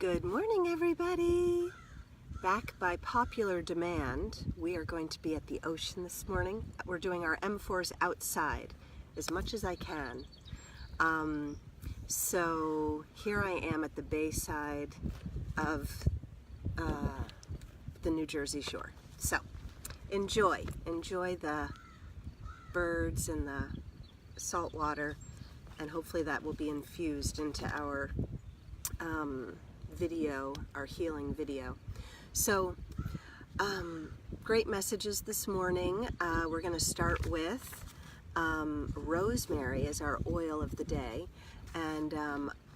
Good morning, everybody. Back by popular demand, we are going to be at the ocean this morning. We're doing our M4s outside as much as I can. So here I am at the bayside of the New Jersey shore. So enjoy the birds and the salt water, and hopefully that will be infused into our video, our healing video. So great messages this morning. We're going to start with rosemary as our oil of the day, and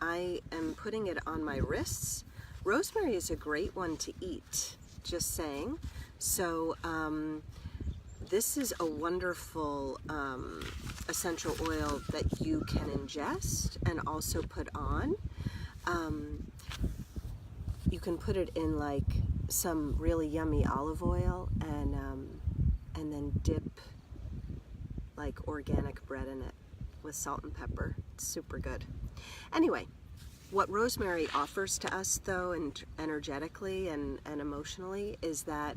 I am putting it on my wrists. Rosemary is a great one to eat, just saying. So this is a wonderful essential oil that you can ingest and also put on. You can put it in like some really yummy olive oil and then dip like organic bread in it with salt and pepper. It's super good. Anyway, what rosemary offers to us though, and energetically and emotionally, is that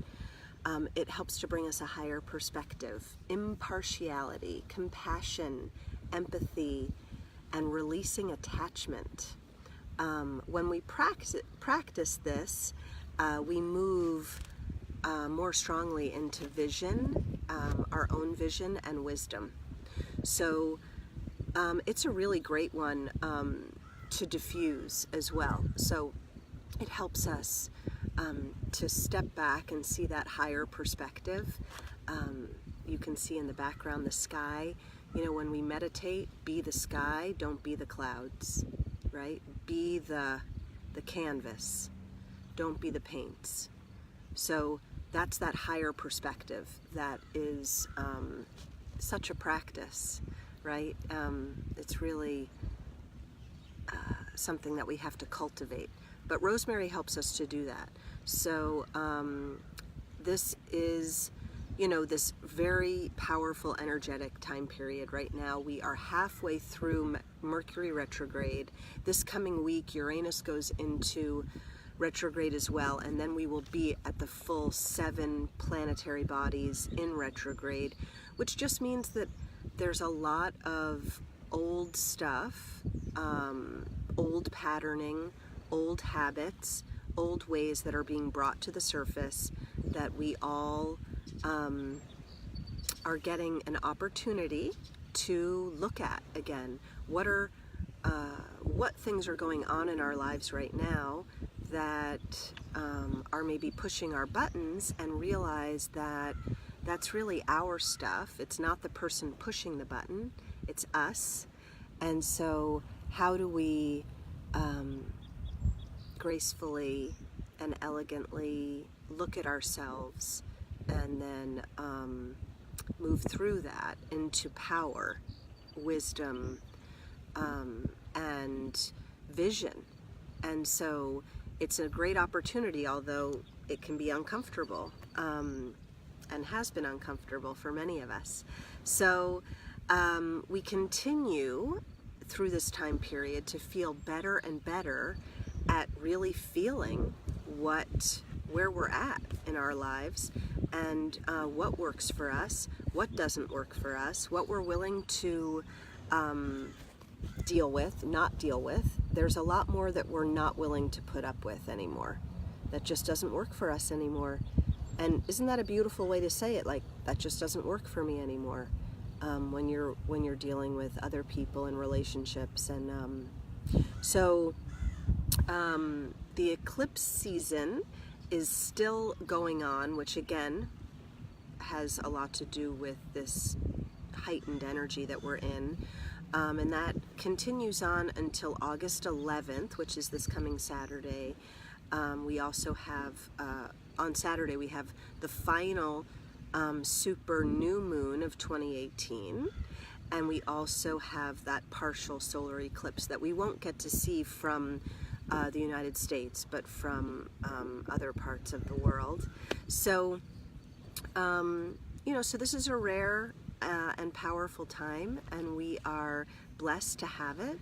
it helps to bring us a higher perspective, impartiality, compassion, empathy, and releasing attachment. When we practice this, we move more strongly into vision, our own vision and wisdom. So it's a really great one to diffuse as well. So it helps us to step back and see that higher perspective. You can see in the background the sky. You know, when we meditate, be the sky, don't be the clouds, right? Be the canvas, don't be the paints. So that's that higher perspective that is such a practice, right? It's really something that we have to cultivate. But rosemary helps us to do that. So this is, you know, this very powerful energetic time period right now. We are halfway through Mercury retrograde. This coming week, Uranus goes into retrograde as well, and then we will be at the full 7 planetary bodies in retrograde, which just means that there's a lot of old stuff, old patterning, old habits, old ways that are being brought to the surface that we all are getting an opportunity to look at again. What things are going on in our lives right now that are maybe pushing our buttons, and realize that that's really our stuff. It's not the person pushing the button, it's us. And so how do we gracefully and elegantly look at ourselves and then move through that into power, wisdom, and vision. And so it's a great opportunity, although it can be uncomfortable, and has been uncomfortable for many of us. So we continue through this time period to feel better and better at really feeling where we're at in our lives, and what works for us, what doesn't work for us, what we're willing to deal with, not deal with. There's a lot more that we're not willing to put up with anymore. That just doesn't work for us anymore. And isn't that a beautiful way to say it? Like, that just doesn't work for me anymore. When you're dealing with other people and relationships. And so the eclipse season is still going on, which again has a lot to do with this heightened energy that we're in. And that continues on until August 11th, which is this coming Saturday. We also have, on Saturday, we have the final super new moon of 2018. And we also have that partial solar eclipse that we won't get to see from the United States, but from other parts of the world. So, you know, so this is a rare and powerful time, and we are blessed to have it.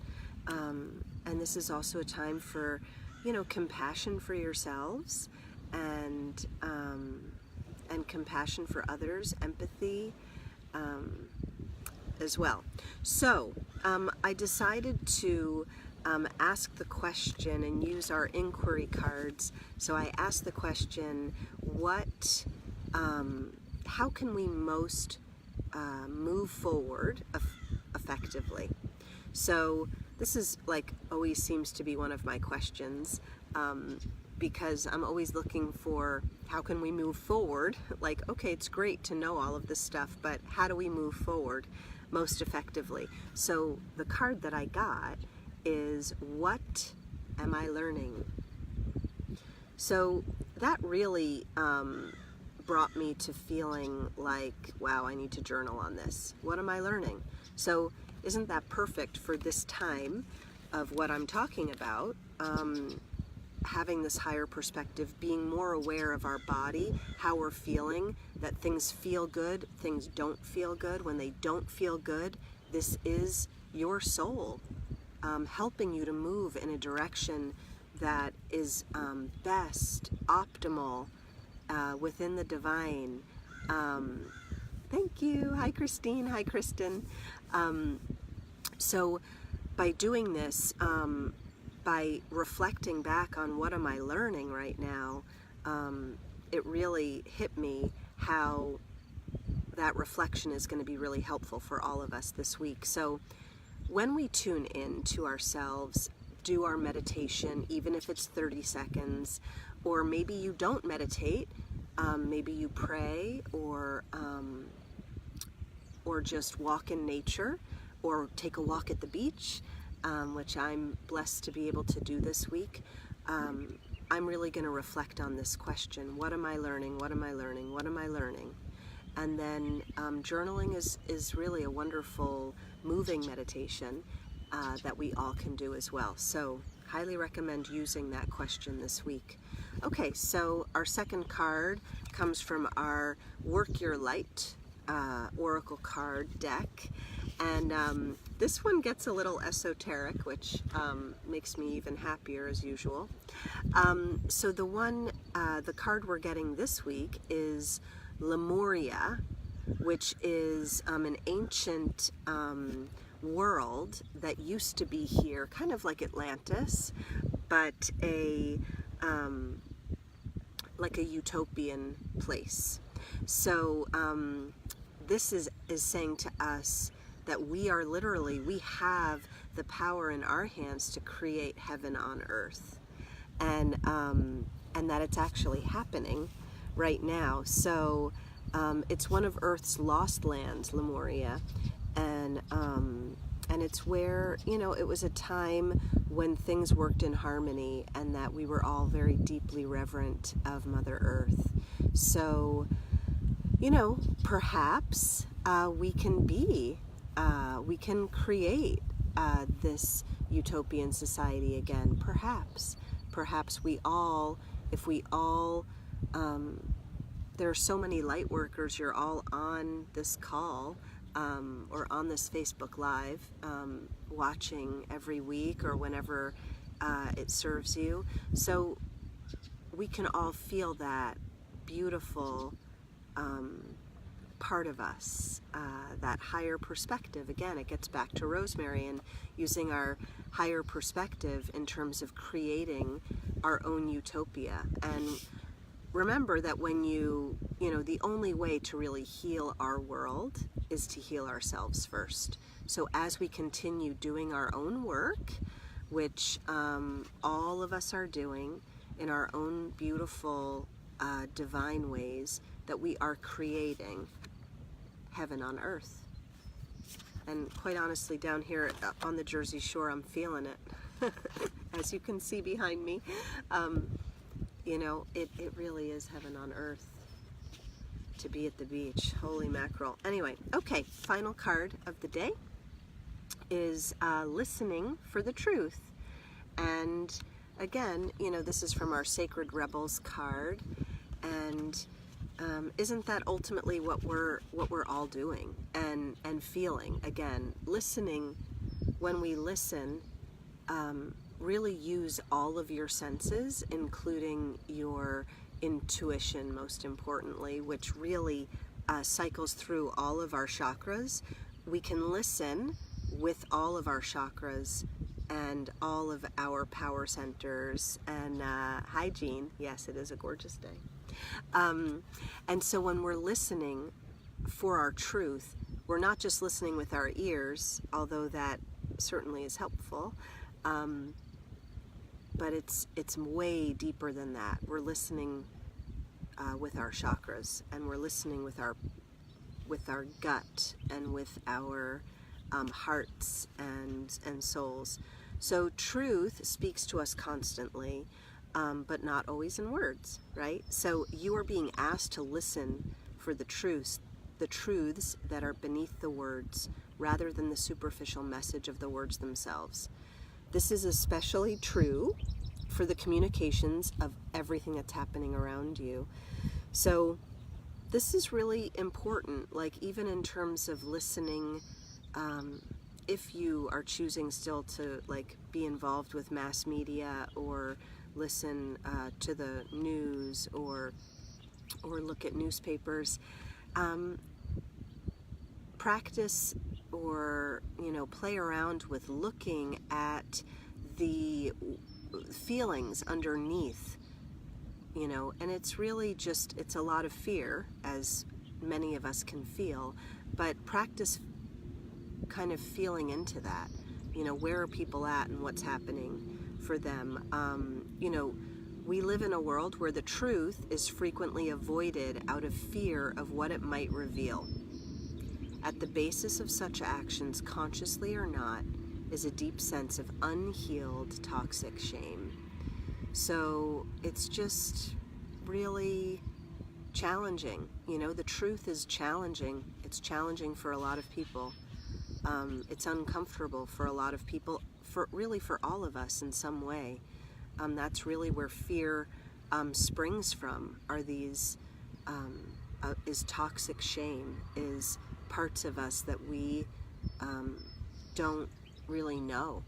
And this is also a time for compassion for yourselves and compassion for others, empathy as well. So I decided to ask the question and use our inquiry cards. So I asked the question, how can we most move forward effectively? So this is always seems to be one of my questions, because I'm always looking for how can we move forward. Okay, it's great to know all of this stuff, but how do we move forward most effectively? So the card that I got is, what am I learning? So that really brought me to feeling like, wow, I need to journal on this. What am I learning? So isn't that perfect for this time of what I'm talking about? Having this higher perspective, being more aware of our body, how we're feeling, that things feel good, things don't feel good. When they don't feel good, this is your soul helping you to move in a direction that is best, optimal, within the divine. Thank you. Hi, Christine. Hi, Kristen. So by doing this, by reflecting back on what am I learning right now, it really hit me how that reflection is going to be really helpful for all of us this week. So when we tune in to ourselves, do our meditation, even if it's 30 seconds, or maybe you don't meditate, maybe you pray, or just walk in nature, or take a walk at the beach, which I'm blessed to be able to do this week. I'm really going to reflect on this question. What am I learning? What am I learning? What am I learning? And then journaling is really a wonderful moving meditation that we all can do as well. So highly recommend using that question this week. Okay, so our second card comes from our Work Your Light Oracle card deck. And this one gets a little esoteric, which makes me even happier as usual. So the card we're getting this week is Lemuria, which is an ancient world that used to be here, kind of like Atlantis, but like a utopian place. So this is saying to us that we have the power in our hands to create heaven on earth, and that it's actually happening right now. So it's one of Earth's lost lands, Lemuria, and it's where, it was a time when things worked in harmony, and that we were all very deeply reverent of Mother Earth. So, perhaps we can create this utopian society again. Perhaps we all, if we all, there are so many light workers, you're all on this call, or on this Facebook Live, watching every week or whenever it serves you. So we can all feel that beautiful part of us, that higher perspective. Again, it gets back to Rosemary and using our higher perspective in terms of creating our own utopia. And remember that when the only way to really heal our world is to heal ourselves first. So as we continue doing our own work, which all of us are doing in our own beautiful divine ways, that we are creating heaven on earth. And quite honestly, down here on the Jersey Shore, I'm feeling it. As you can see behind me, it really is heaven on earth to be at the beach. Holy mackerel. Anyway, okay, final card of the day is listening for the truth. And again, this is from our Sacred Rebels card, and isn't that ultimately what we're all doing and feeling? Again, listening. When we listen, really use all of your senses, including your intuition, most importantly, which really cycles through all of our chakras. We can listen with all of our chakras and all of our power centers. And hi, Jean. Yes, it is a gorgeous day. And so when we're listening for our truth, we're not just listening with our ears, although that certainly is helpful, but it's way deeper than that. We're listening with our chakras, and we're listening with our gut and with our hearts and souls. So truth speaks to us constantly, but not always in words, right? So you are being asked to listen for the truths that are beneath the words, rather than the superficial message of the words themselves. This is especially true for the communications of everything that's happening around you. So this is really important, like even in terms of listening, if you are choosing still to like be involved with mass media or listen to the news or look at newspapers, practice or play around with looking at the feelings underneath, and it's really just, it's a lot of fear, as many of us can feel, but practice kind of feeling into that. Where are people at and what's happening for them? We live in a world where the truth is frequently avoided out of fear of what it might reveal. At the basis of such actions, consciously or not, is a deep sense of unhealed toxic shame. So it's just really challenging. The truth is challenging. It's challenging for a lot of people. It's uncomfortable for a lot of people, for all of us in some way. That's really where fear springs from, are these, is toxic shame, is parts of us that we don't really know.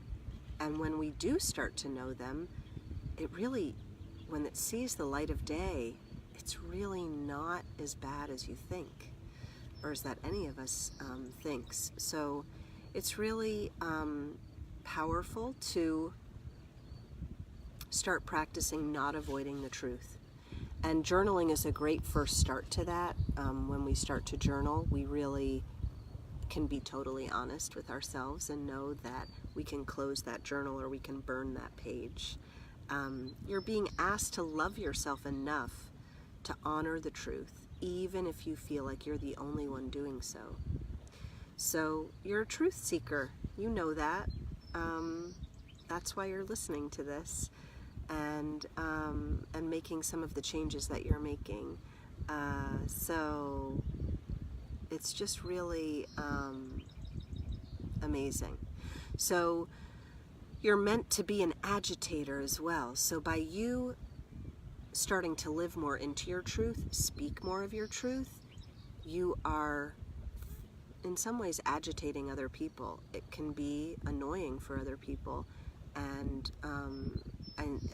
And when we do start to know them, it really, when it sees the light of day, it's really not as bad as you think, or as that any of us thinks. So it's really powerful to start practicing not avoiding the truth. And journaling is a great first start to that. When we start to journal, we really can be totally honest with ourselves and know that we can close that journal or we can burn that page. You're being asked to love yourself enough to honor the truth, even if you feel like you're the only one doing so. So you're a truth seeker. You know that. That's why you're listening to this and making some of the changes that you're making. So it's just really amazing. So you're meant to be an agitator as well. So by you starting to live more into your truth, speak more of your truth, you are in some ways agitating other people. It can be annoying for other people, and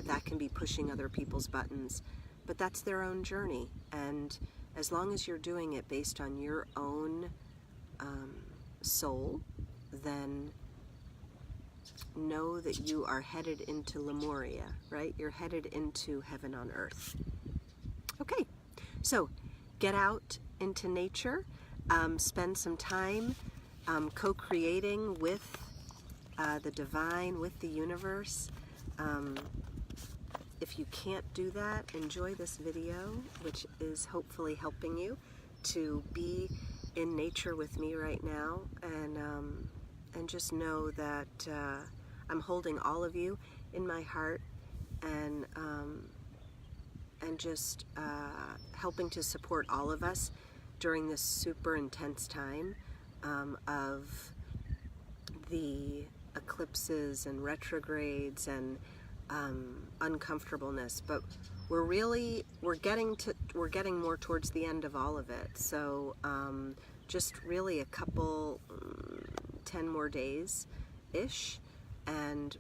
that can be pushing other people's buttons, but that's their own journey. And as long as you're doing it based on your own soul, then know that you are headed into Lemuria, right? You're headed into heaven on earth. Okay, so get out into nature, spend some time co-creating with the divine, with the universe. If you can't do that, enjoy this video, which is hopefully helping you to be in nature with me right now, and just know that I'm holding all of you in my heart, and just helping to support all of us during this super intense time of the eclipses and retrogrades and uncomfortableness. But we're getting more towards the end of all of it. So just really a couple 10 more days ish, and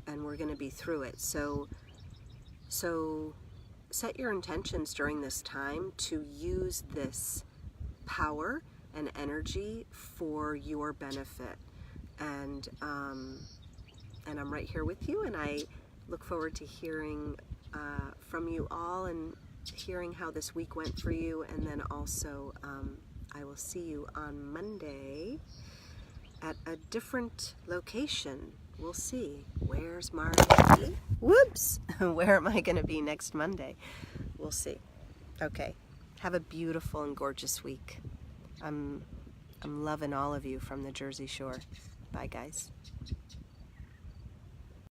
and we're going to be through it. So set your intentions during this time to use this power and energy for your benefit. And I'm right here with you, and I look forward to hearing from you all and hearing how this week went for you. And then also I will see you on Monday at a different location. We'll see. Where's Mara gonna be? Whoops! Where am I going to be next Monday? We'll see. Okay. Have a beautiful and gorgeous week. I'm loving all of you from the Jersey Shore. Bye, guys.